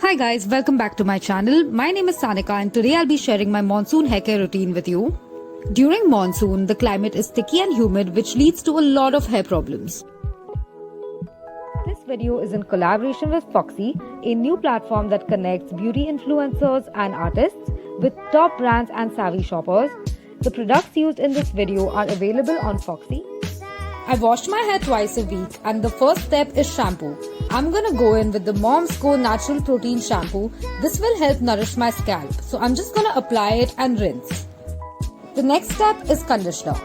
Hi guys, welcome back to my channel. My name is Sanika and today I'll be sharing my monsoon haircare routine with you. During monsoon, the climate is sticky and humid which leads to a lot of hair problems. This video is in collaboration with Foxy, a new platform that connects beauty influencers and artists with top brands and savvy shoppers. The products used in this video are available on Foxy. I wash my hair twice a week and the first step is shampoo. I'm gonna go in with the Mom's Go Natural Protein Shampoo. This will help nourish my scalp. So I'm just gonna apply it and rinse. The next step is conditioner.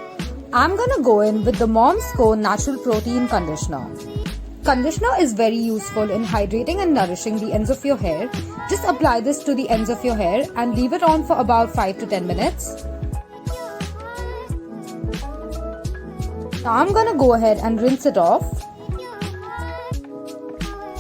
I'm gonna go in with the Mom's Go Natural Protein Conditioner. Conditioner is very useful in hydrating and nourishing the ends of your hair. Just apply this to the ends of your hair and leave it on for about 5 to 10 minutes. Now I'm gonna go ahead and rinse it off.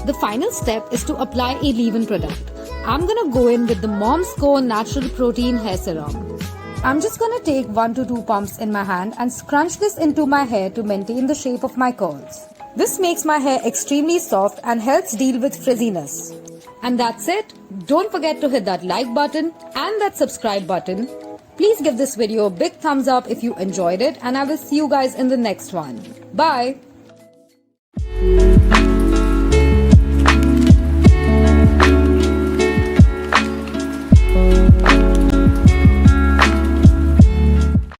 The final step is to apply a leave-in product. I'm gonna go in with the Mom's Go Natural Protein Hair Serum. I'm just gonna take 1 to 2 pumps in my hand and scrunch this into my hair to maintain the shape of my curls. This makes my hair extremely soft and helps deal with frizziness. And that's it. Don't forget to hit that like button and that subscribe button. Please give this video a big thumbs up if you enjoyed it and I will see you guys in the next one. Bye!